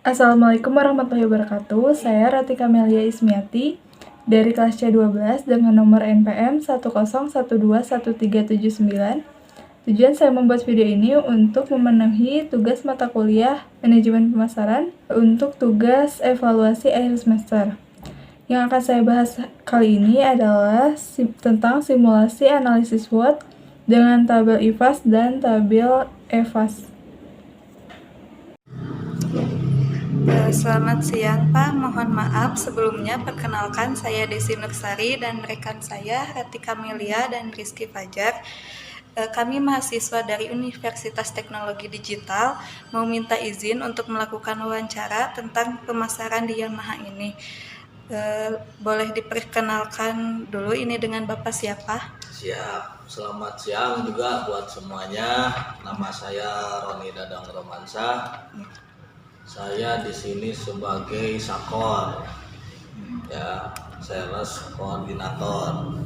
Assalamualaikum warahmatullahi wabarakatuh. Saya Rati Kamelia Ismiati dari kelas C12 dengan nomor NPM 101213139. Tujuan saya membuat video ini untuk memenuhi tugas mata kuliah Manajemen Pemasaran untuk tugas evaluasi akhir semester. Yang akan saya bahas kali ini adalah tentang simulasi analisis SWOT dengan tabel IFAS dan tabel EFAS. Selamat siang Pak, mohon maaf sebelumnya perkenalkan saya Desi Nursari dan rekan saya Rati Kamelia dan Rizky Fajar. Kami mahasiswa dari Universitas Teknologi Digital mau minta izin untuk melakukan wawancara tentang pemasaran di Yamaha ini. Boleh diperkenalkan dulu ini dengan Bapak siapa? Siap, selamat siang juga buat semuanya. Nama saya Roni Dadang Romansa. Saya di sini sebagai sakor, ya, sales koordinator.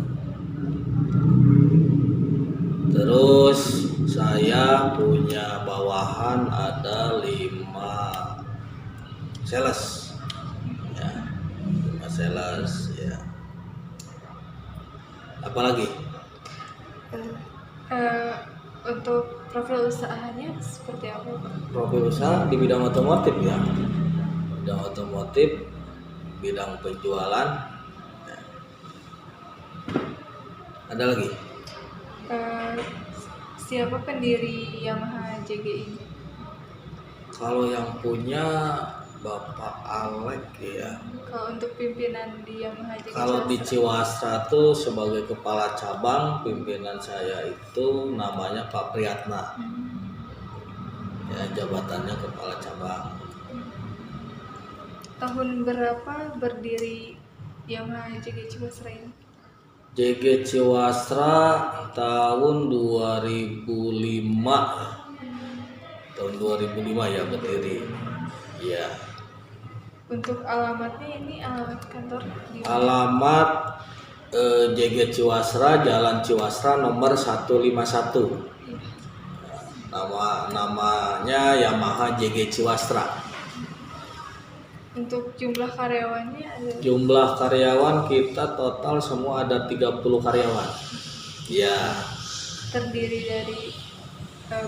Terus saya punya bawahan ada 5 sales, ya, 5 sales, ya. Apalagi? Untuk profil usahanya seperti apa, Pak? Profil usaha di bidang otomotif, ya, bidang otomotif, bidang penjualan, ya. Ada lagi? Siapa pendiri Yamaha JG ini? Kalau yang punya Bapak Alek, ya. Kalau untuk pimpinan di Yamaha JG Kalau di Ciwastra tuh sebagai kepala cabang, pimpinan saya itu namanya Pak Priyatna, ya, jabatannya kepala cabang. Tahun berapa berdiri Yamaha JG Ciwastra ini? JG Ciwastra tahun 2005, tahun 2005 ya berdiri, ya. Untuk alamatnya ini alamat kantor di mana? Alamat JG Ciwastra, Jalan Ciwastra nomor 151. Namanya Yamaha JG Ciwastra. Untuk jumlah karyawannya ada? Jumlah karyawan kita total semua ada 30 karyawan. Ya. Terdiri dari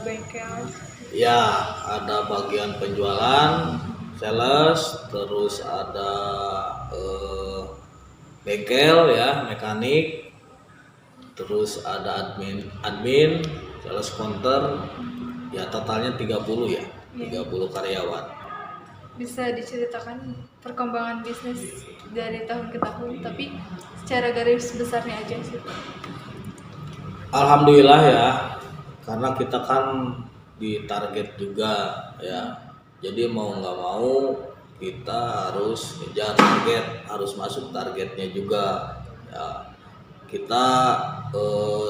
bengkel? Ya, ada bagian penjualan, sales, terus ada bengkel, ya, mekanik, terus ada admin, sales counter, ya, totalnya 30, ya, 30 karyawan. Bisa diceritakan perkembangan bisnis dari tahun ke tahun, tapi secara garis besarnya aja sih. Alhamdulillah, ya, karena kita kan ditarget juga, ya, jadi mau nggak mau kita harus ngejar target, harus masuk targetnya juga, ya. Kita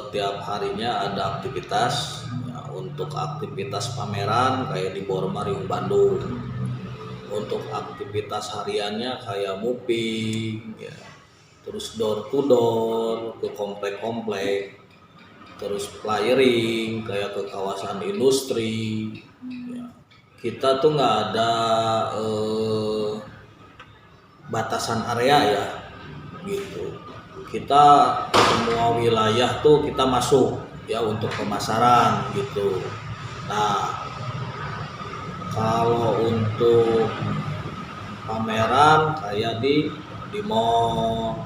tiap harinya ada aktivitas, ya, untuk aktivitas pameran kayak di Bormarium Bandung, untuk aktivitas hariannya kayak moving, ya, terus door to door ke komplek-komplek, terus flyering kayak ke kawasan industri, ya. Kita tuh nggak ada batasan area, ya, gitu. Kita semua wilayah tuh kita masuk, ya, untuk pemasaran gitu. Nah, kalau untuk pameran kayak di mall,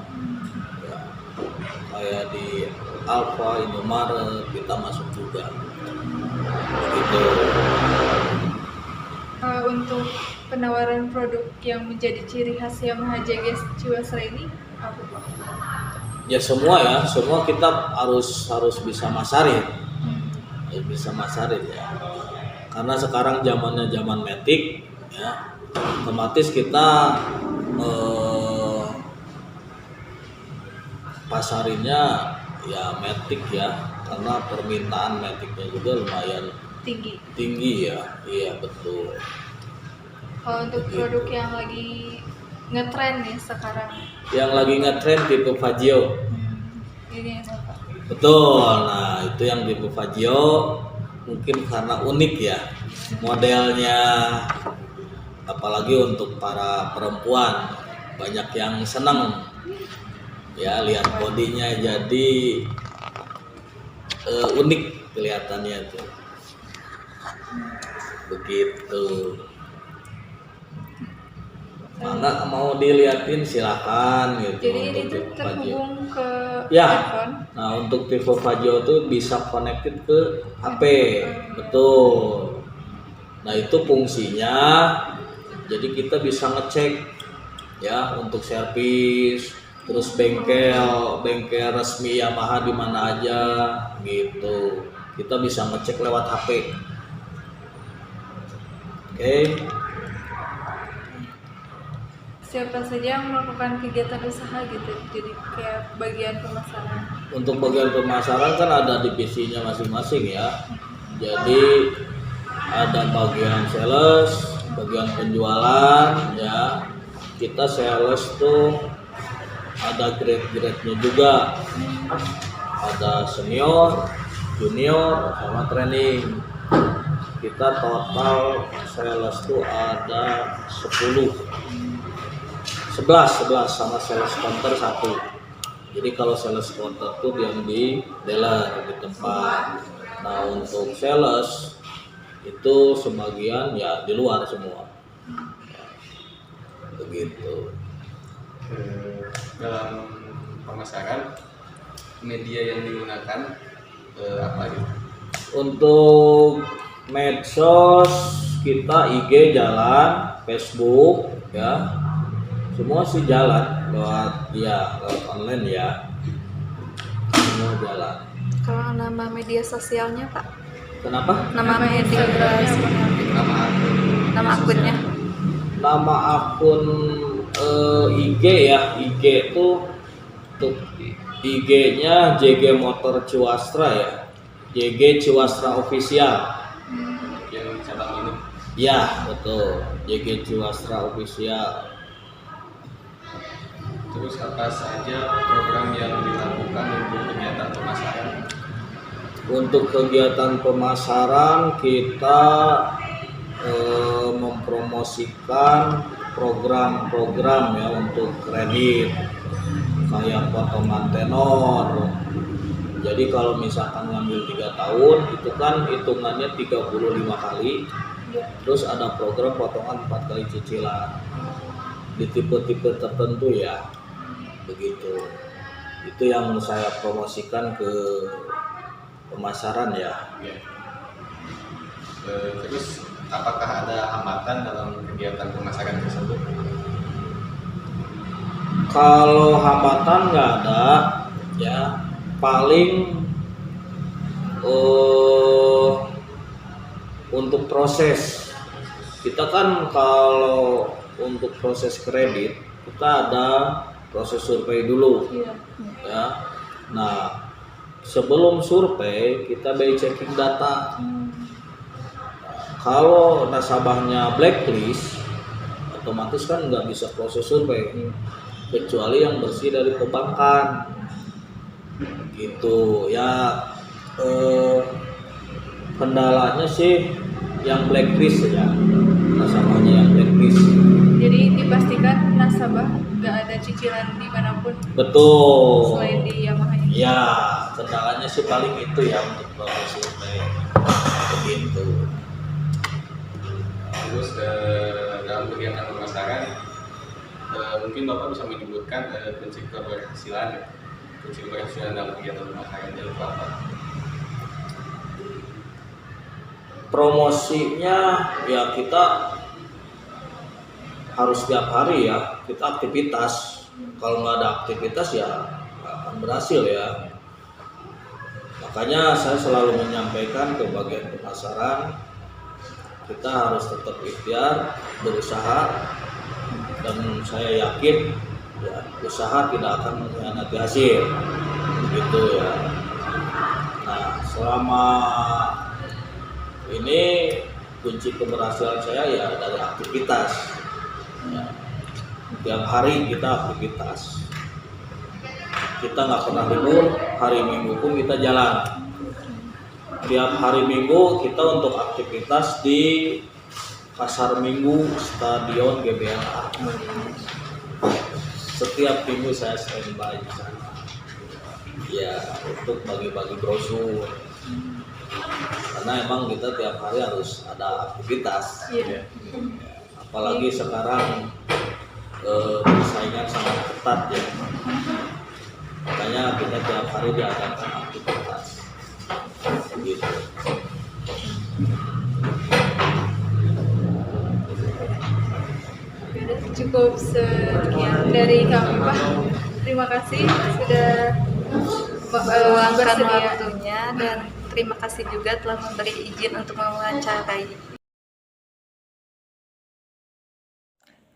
ya, kayak di Alfa, Indomaret, kita masuk juga. Begitu. Untuk penawaran produk yang menjadi ciri khas Yamaha JG Ciwastra ini apa, Pak? Ya semua kita harus bisa masarin, harus bisa masarin, ya. Karena sekarang zamannya zaman matic, ya, otomatis kita pasarinnya ya matic, ya, karena permintaan maticnya juga lumayan tinggi, ya. Iya, betul. Kalau untuk produk yang lagi ngetren nih sekarang, Yang lagi ngetren tipe Fazio. ini apa? Betul. Nah, itu yang tipe Fazio mungkin karena unik, ya, modelnya apalagi untuk para perempuan banyak yang senang ya lihat bodinya, jadi unik kelihatannya tuh begitu. Mana mau diliatin silakan gitu. Jadi ini untuk tuh Vivo Vario. terhubung ke Ya. handphone. Nah, untuk Vivo Vario tuh bisa connected ke HP, betul. Nah, itu fungsinya. Jadi kita bisa ngecek ya untuk servis, terus bengkel resmi Yamaha di mana aja gitu. Kita bisa ngecek lewat HP. Oke. Siapa saja yang melakukan kegiatan usaha gitu, jadi kayak bagian pemasaran. Untuk bagian pemasaran kan ada divisinya masing-masing ya. Jadi ada bagian sales, bagian penjualan ya. Kita sales tuh ada grade-grade-nya juga. Ada senior, junior, sama training. Kita total sales tuh ada 11 sama sales counter 1. Jadi kalau sales counter tuh yang di dealer di tempat. Nah, untuk sales itu sebagian ya di luar semua. Begitu. Dalam pemasaran media yang digunakan apa gitu? Untuk medsos kita IG jalan, Facebook ya. Semua sih jalan lewat online ya. Semua jalan. Kalau nama media sosialnya Pak? Kenapa? Nama media nama akunnya? Nama akun IG ya. IG tuh untuk IG-nya JG Motor Ciwastra ya. JG Ciwastra Official. Yang cabang ini. Ya, betul. JG Ciwastra Official. Terus apa saja program yang dilakukan untuk kegiatan pemasaran? Untuk kegiatan pemasaran kita mempromosikan program-program ya untuk kredit kayak potongan tenor. Jadi kalau misalkan ngambil 3 tahun itu kan hitungannya 35 kali. Terus ada program potongan 4 kali cicilan di tipe-tipe tertentu ya. Begitu. Itu yang saya promosikan ke pemasaran ya. Ya. Terus apakah ada hambatan dalam kegiatan pemasaran tersebut? Kalau hambatan nggak ada ya, paling untuk proses kita kan kalau untuk proses kredit kita ada proses survei dulu ya. Nah, sebelum survei kita by checking data. Kalau nasabahnya blacklist, otomatis kan nggak bisa proses survei, kecuali yang bersih dari perbankan. Gitu ya. Kendalanya sih yang blacklist ya, nasabahnya yang blacklist. Jadi dipastikan nasabah nggak ada cicilan dimanapun Betul. selain di Yamaha ini. Ya, kendalanya sih paling itu ya untuk proses survei. Begitu. Terus dalam kegiatan pemasaran mungkin Bapak bisa menyebutkan prinsip keberhasilan dalam kegiatan pemasaran itu apa? Promosinya ya kita harus setiap hari ya, kita aktivitas. Kalau nggak ada aktivitas ya nggak akan berhasil ya. Makanya saya selalu menyampaikan ke bagian pemasaran, kita harus tetap ikhtiar, berusaha, dan saya yakin ya, usaha tidak akan mengkhianati hasil, begitu ya. Nah, selama ini kunci keberhasilan saya ya dari aktivitas. Ya. Tiap hari kita aktivitas. Kita nggak pernah libur, hari Minggu pun kita jalan. Tiap hari Minggu kita untuk aktivitas di pasar minggu Stadion GBLA. Setiap minggu saya standby di sana. Ya, untuk bagi-bagi brosur. Karena emang kita tiap hari harus ada aktivitas. Iya. Apalagi sekarang persaingan sangat ketat ya. Makanya kita tiap hari diadakan aktivitas. Gitu. Udah cukup sekian dari kami, Pak. Terima kasih sudah Meluangkan bersedia. waktunya dan terima kasih juga telah memberi izin untuk mewawancarai.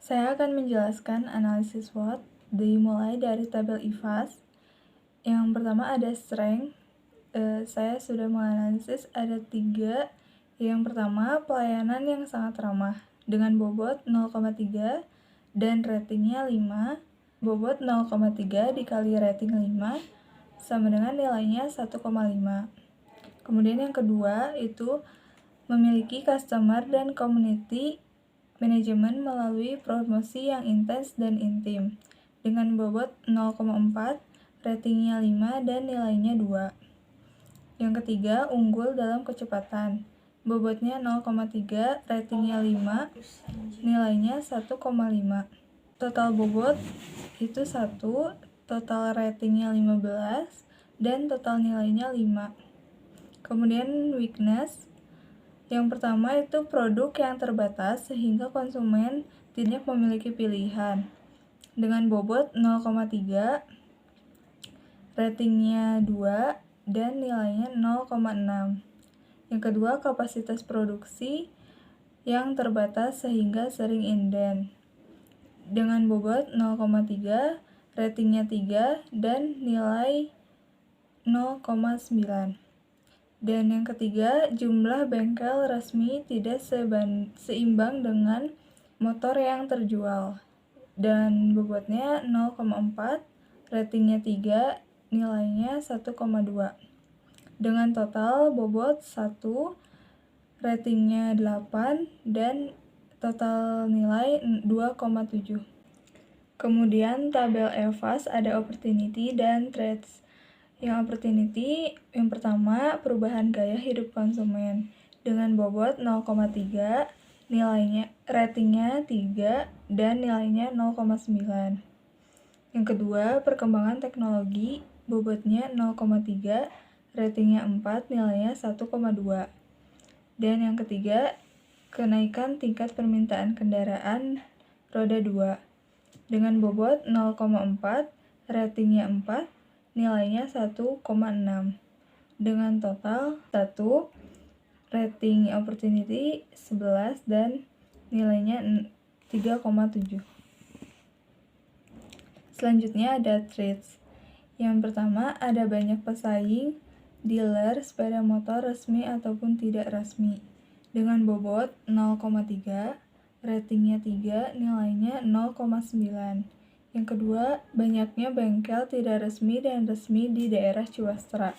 Saya akan menjelaskan analisis SWOT dimulai dari tabel IFAS. Yang pertama ada strength. Saya sudah menganalisis ada 3. Yang pertama, pelayanan yang sangat ramah dengan bobot 0,3 dan ratingnya 5. Bobot 0,3 dikali rating 5 sama dengan nilainya 1,5. Kemudian yang kedua itu memiliki customer dan community manajemen melalui promosi yang intens dan intim dengan bobot 0,4, ratingnya 5 dan nilainya 2. Yang ketiga, unggul dalam kecepatan. Bobotnya 0,3, ratingnya 5, nilainya 1,5. Total bobot itu 1, total ratingnya 15, dan total nilainya 5. Kemudian weakness. Yang pertama itu produk yang terbatas sehingga konsumen tidak memiliki pilihan. Dengan bobot 0,3, ratingnya 2, dan nilainya 0,6. Yang kedua, kapasitas produksi yang terbatas sehingga sering inden. Dengan bobot 0,3, ratingnya 3, dan nilai 0,9. Dan yang ketiga, jumlah bengkel resmi tidak seimbang dengan motor yang terjual. Dan bobotnya 0,4, ratingnya 3, nilainya 1,2. Dengan total bobot 1, ratingnya 8, dan total nilai 2,7. Kemudian tabel EVAS ada opportunity dan threats. Yang opportunity yang pertama perubahan gaya hidup konsumen dengan bobot 0,3, nilainya ratingnya 3 dan nilainya 0,9. Yang kedua perkembangan teknologi bobotnya 0,3, ratingnya 4, nilainya 1,2. Dan yang ketiga kenaikan tingkat permintaan kendaraan roda 2 dengan bobot 0,4, ratingnya 4, nilainya 1,6. Dengan total 1, rating opportunity 11 dan nilainya 3,7. Selanjutnya ada threats. Yang pertama ada banyak pesaing, dealer sepeda motor resmi ataupun tidak resmi dengan bobot 0,3, ratingnya 3, nilainya 0,9. Yang kedua, banyaknya bengkel tidak resmi dan resmi di daerah Ciwastra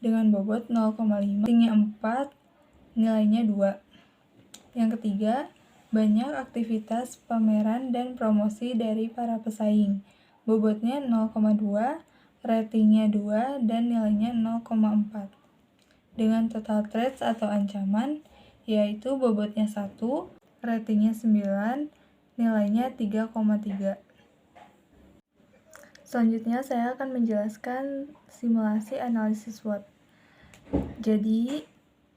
dengan bobot 0,5, ratingnya 4, nilainya 2. Yang ketiga, banyak aktivitas pameran dan promosi dari para pesaing. Bobotnya 0,2, ratingnya 2, dan nilainya 0,4. Dengan total threats atau ancaman, yaitu bobotnya 1, ratingnya 9, nilainya 3,3. Selanjutnya saya akan menjelaskan simulasi analisis SWOT. Jadi,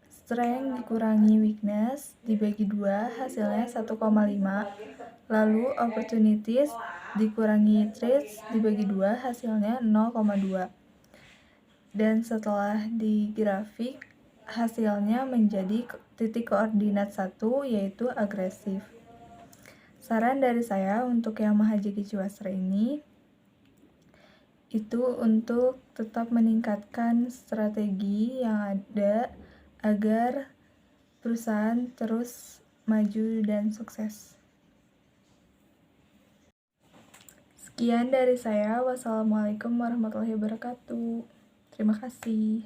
strength dikurangi weakness dibagi 2 hasilnya 1,5. Lalu opportunities dikurangi threats dibagi 2 hasilnya 0,2. Dan setelah di grafik hasilnya menjadi titik koordinat 1 yaitu agresif. Saran dari saya untuk yang Mahajiki Ciwastra ini itu untuk tetap meningkatkan strategi yang ada agar perusahaan terus maju dan sukses. Sekian dari saya. Wassalamualaikum warahmatullahi wabarakatuh. Terima kasih.